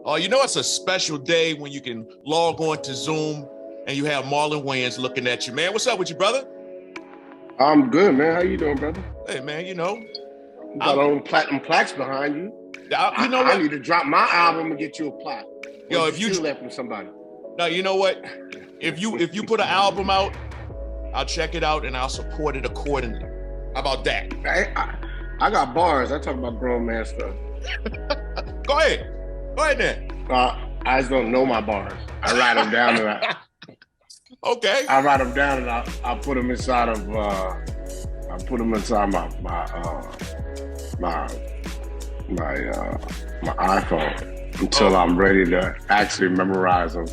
Oh, you know, it's a special day when you can log on to Zoom and you have Marlon Wayans looking at you, man. What's up with you, brother? I'm good, man. How you doing, brother? Hey, man, you know. You got all them platinum plaques behind you. You know what? I need to drop my album and get you a plaque. Yo, if you steal that from somebody. No, you know what? If you put an album out, I'll check it out and I'll support it accordingly. How about that? I got bars. I talk about grown man stuff. Go ahead then. I just don't know my bars. I write them down and Okay. I write them down and I put them inside of I put them inside my iPhone until I'm ready to actually memorize them.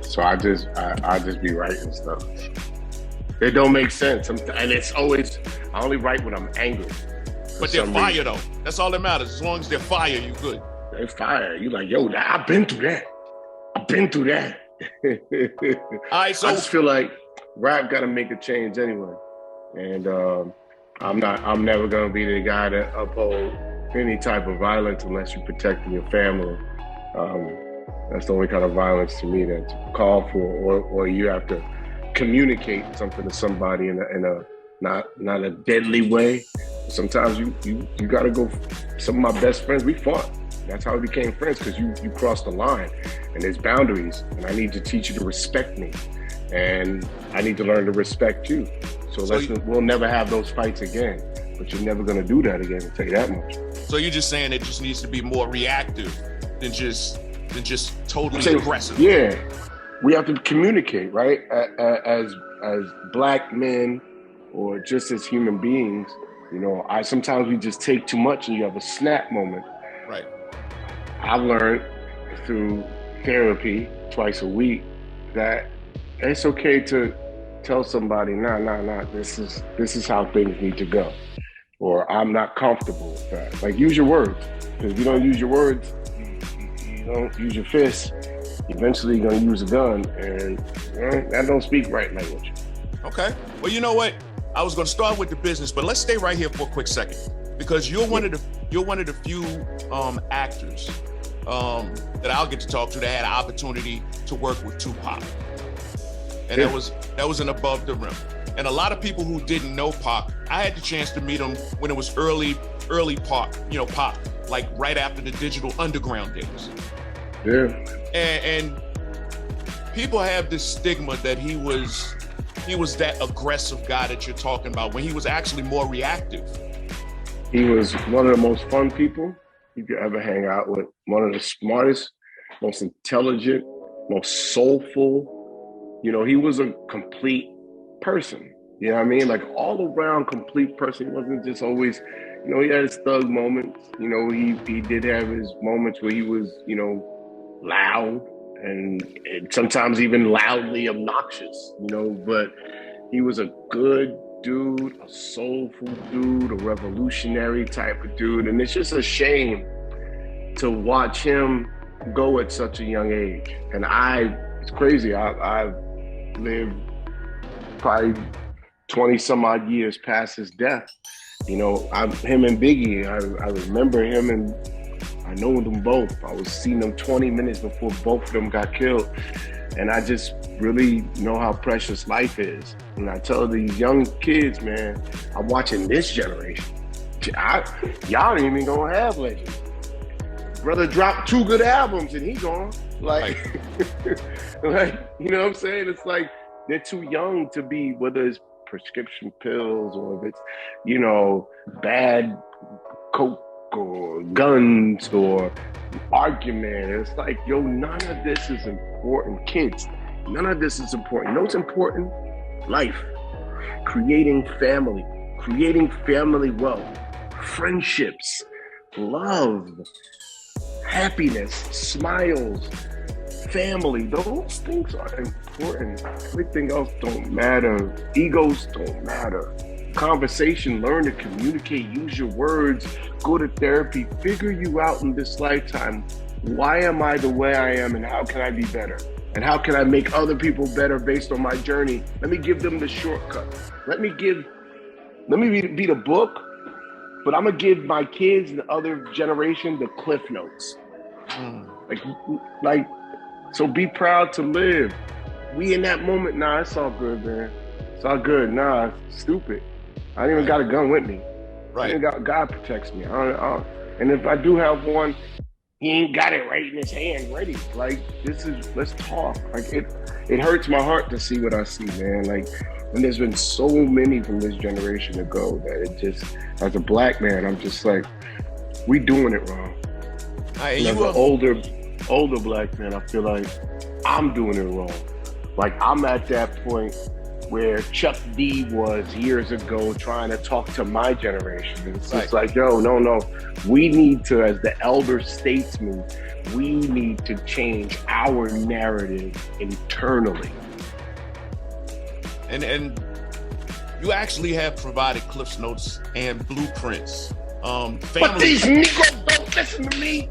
So I just be writing stuff. It don't make sense, and it's always I only write when I'm angry. But they're fire though. That's all that matters. As long as they're fire, you good. They're fire. You like, yo, I've been through that. All right, so I just feel like rap got to make a change anyway, and I'm never gonna be the guy to uphold any type of violence unless you're protecting your family. That's the only kind of violence to me that's called for, or you have to communicate something to somebody in a not a deadly way. Sometimes you got to go. Some of my best friends, we fought. That's how we became friends, because you crossed the line, and there's boundaries, and I need to teach you to respect me, and I need to learn to respect you. So we'll never have those fights again. But you're never gonna do that again. I'll tell you that much. So you're just saying it just needs to be more reactive than just totally aggressive. Yeah, we have to communicate, right? As Black men, or just as human beings, you know, sometimes we just take too much, and you have a snap moment. Right. I've learned through therapy twice a week that it's okay to tell somebody, nah, this is how things need to go. Or I'm not comfortable with that. Like, use your words. Because if you don't use your words, you don't use your fists, eventually you're going to use a gun, and that don't speak right language. Okay. Well, you know what? I was going to start with the business, but let's stay right here for a quick second, because you're one of the few actors that I'll get to talk to that had an opportunity to work with Tupac, and that was an above the rim. And a lot of people who didn't know Pac, I had the chance to meet him when it was early Pac, Pac, like right after the Digital Underground days. Yeah. And people have this stigma that he was that aggressive guy that you're talking about, when he was actually more reactive. He was one of the most fun people you could ever hang out with. One of the smartest, most intelligent, most soulful. You know, he was a complete person. You know what I mean? Like, all around complete person. He wasn't just always, you know, he had his thug moments. You know, he did have his moments where he was, you know, loud and sometimes even loudly obnoxious, you know, but he was a good dude, a soulful dude, a revolutionary type of dude. And it's just a shame to watch him go at such a young age. And it's crazy. I've lived probably 20 some odd years past his death. You know, him and Biggie, I remember him, and I know them both. I was seeing them 20 minutes before both of them got killed. And I just really know how precious life is. And I tell these young kids, man, I'm watching this generation. Y'all ain't even gonna have legends. Brother dropped 2 good albums and he gone. Like, like, you know what I'm saying? It's like, they're too young to be, whether it's prescription pills or if it's, you know, bad coke or guns or argument. It's like, yo, none of this is important. Kids, none of this is important. You know what's important? Life. Creating family wealth, friendships, love, happiness, smiles, family. Those things are important. Everything else don't matter. Egos don't matter. Conversation, learn to communicate, use your words, go to therapy, figure you out in this lifetime. Why am I the way I am, and how can I be better? And how can I make other people better based on my journey? Let me give them the shortcut. Let me be the book, but I'm gonna give my kids and the other generation the cliff notes. Like, so be proud to live. We in that moment, nah, it's all good, man. It's all good. Nah, stupid. I ain't even got a gun with me. Right. God protects me. And if I do have one, he ain't got it right in his hand, ready. Like, let's talk. Like, it hurts my heart to see what I see, man. Like, and there's been so many from this generation ago that it just, as a black man, I'm just like, we doing it wrong. As an older black man, I feel like I'm doing it wrong. Like, I'm at that point where Chuck D was years ago trying to talk to my generation. It's just like, yo, no. We need to, as the elder statesmen, we need to change our narrative internally. And you actually have provided Cliff's Notes and blueprints. But these Negroes don't listen to me.